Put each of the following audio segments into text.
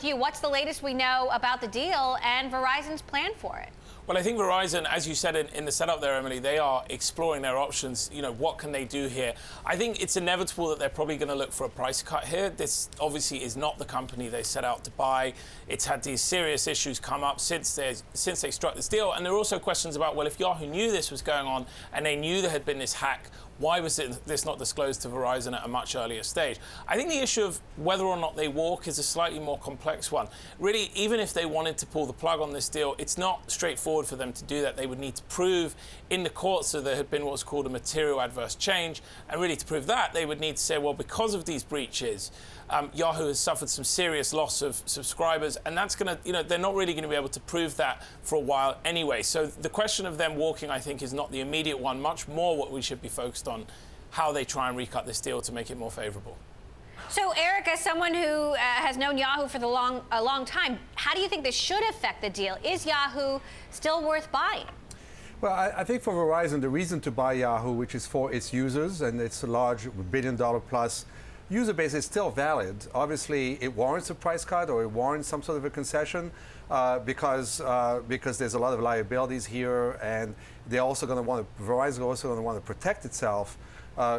What's the latest we know about the deal and Verizon's plan for it? Well, I think Verizon, as you said in the setup there, Emily, they are exploring their options. You know, what can they do here? I think it's inevitable that they're probably going to look for a price cut here. This obviously is not the company they set out to buy. It's had these serious issues come up since they struck this deal. And there are also questions about, well, if Yahoo knew this was going on and they knew there had been this hack, why was this not disclosed to Verizon at a much earlier stage? I think the issue of whether or not they walk is a slightly more complex one. Really, even if they wanted to pull the plug on this deal, it's not straightforward for them to do that. They would need to prove in the courts that there had been what's called a material adverse change. And really, to prove that, they would need to say, well, because of these breaches, Yahoo has suffered some serious loss of subscribers, and that's going to, they're not really going to be able to prove that for a while anyway. So the question of them walking, I think, is not the immediate one. Much more what we should be focused on, how they try and recut this deal to make it more favorable. So, Eric, as someone who has known Yahoo for a long time, how do you think this should affect the deal? Is Yahoo still worth buying? Well, I think for Verizon, the reason to buy Yahoo, which is for its users, and it's a large $1 billion plus user base, is still valid. Obviously, it warrants a price cut or it warrants some sort of a concession because there's a lot of liabilities here, and they're also going to want to, Verizon also going to want to protect itself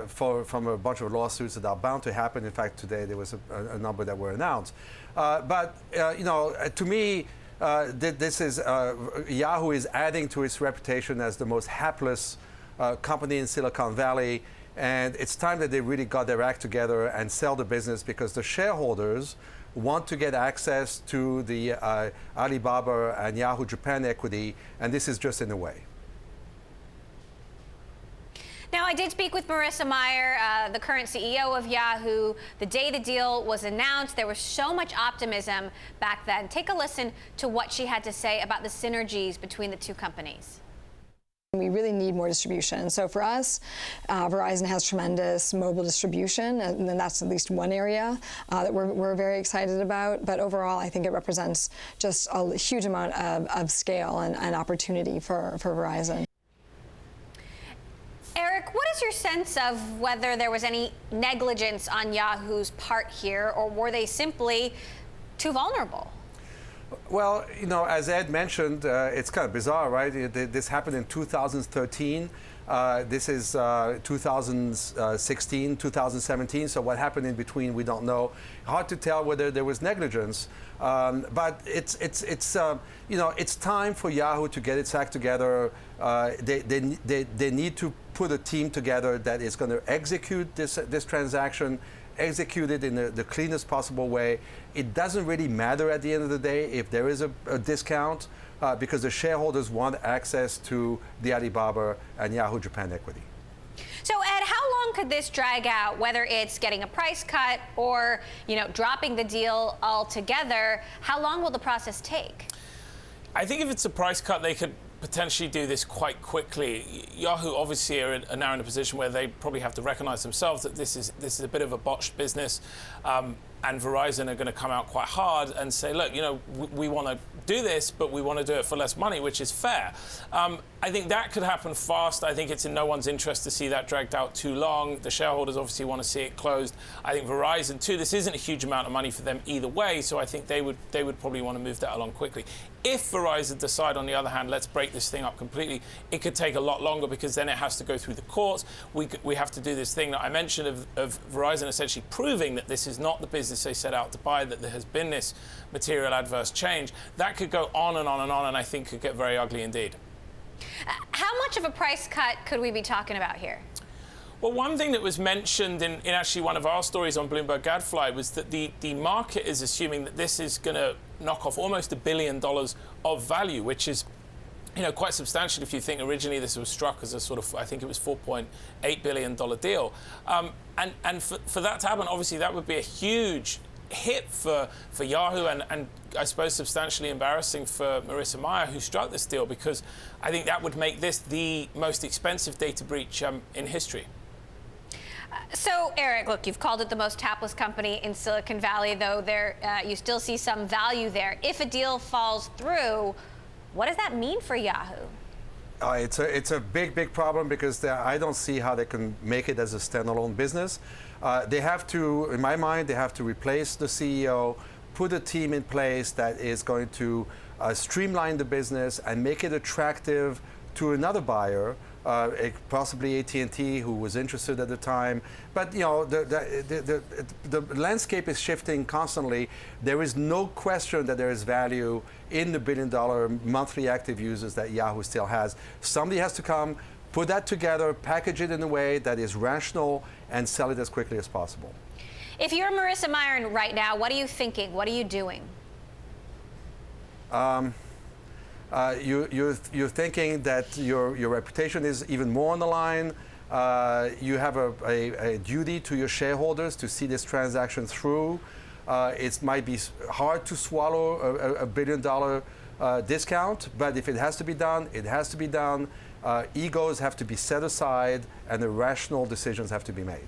from a bunch of lawsuits that are bound to happen. In fact, today there was a number that were announced. To me, this is Yahoo is adding to its reputation as the most hapless company in Silicon Valley. And it's time that they really got their act together and sell the business, because the shareholders want to get access to the Alibaba and Yahoo Japan equity, and this is just in the way. Now, I did speak with Marissa Mayer, the current CEO of Yahoo. The day the deal was announced, there was so much optimism back then. Take a listen to what she had to say about the synergies between the two companies. We really need more distribution. So for us, Verizon has tremendous mobile distribution, and that's at least one area that we're very excited about. But overall, I think it represents just a huge amount of scale and opportunity for Verizon. Eric, what is your sense of whether there was any negligence on Yahoo's part here, or were they simply too vulnerable? Well, as Ed mentioned, it's kind of bizarre, right? This happened in 2013. This is 2016, 2017. So what happened in between, we don't know. Hard to tell whether there was negligence. But it's time for Yahoo to get its act together. They need to put a team together that is going to execute this transaction, execute it in the cleanest possible way. It doesn't really matter at the end of the day if there is a discount, because the shareholders want access to the Alibaba and Yahoo Japan equity. So, Ed, how long could this drag out, whether it's getting a price cut or, dropping the deal altogether? How long will the process take? I think if it's a price cut, they could potentially do this quite quickly. Yahoo obviously are now in a position where they probably have to recognize themselves that this is a bit of a botched business, and Verizon are going to come out quite hard and say, look, we want to do this, but we want to do it for less money, which is fair. I think that could happen fast. I think it's in no one's interest to see that dragged out too long. The shareholders obviously want to see it closed. I think Verizon too, this isn't a huge amount of money for them either way, so I think they would probably want to move that along quickly. If Verizon decide, on the other hand, let's break this thing up completely, it could take a lot longer, because then it has to go through the courts. We have to do this thing that I mentioned of Verizon essentially proving that this is not the business they set out to buy, that there has been this material adverse change. That could go on and on and on, and I think could get very ugly indeed. How much of a price cut could we be talking about here? Well, one thing that was mentioned in actually one of our stories on Bloomberg Gadfly was that the market is assuming that this is going to knock off almost $1 billion of value, which is quite substantial if you think originally this was struck as a sort of, I think it was $4.8 billion deal. And for that to happen, obviously that would be a huge hit for Yahoo, and I suppose substantially embarrassing for Marissa Mayer, who struck this deal, because I think that would make this the most expensive data breach in history. So, Eric, look, you've called it the most hapless company in Silicon Valley, though you still see some value there. If a deal falls through, what does that mean for Yahoo? It's a big problem, because I don't see how they can make it as a standalone business. They have to, in my mind, they have to replace the CEO, put a team in place that is going to streamline the business and make it attractive to another buyer, possibly AT&T, who was interested at the time. But you know, the landscape is shifting constantly. There is no question that there is value in the billion-dollar monthly active users that Yahoo still has. Somebody has to come, put that together, package it in a way that is rational, and sell it as quickly as possible. If you're Marissa Mayer right now, what are you thinking? What are you doing? You're thinking that your reputation is even more on the line. You have a duty to your shareholders to see this transaction through. It might be hard to swallow a billion-dollar discount, but if it has to be done, it has to be done. Egos have to be set aside, and the rational decisions have to be made.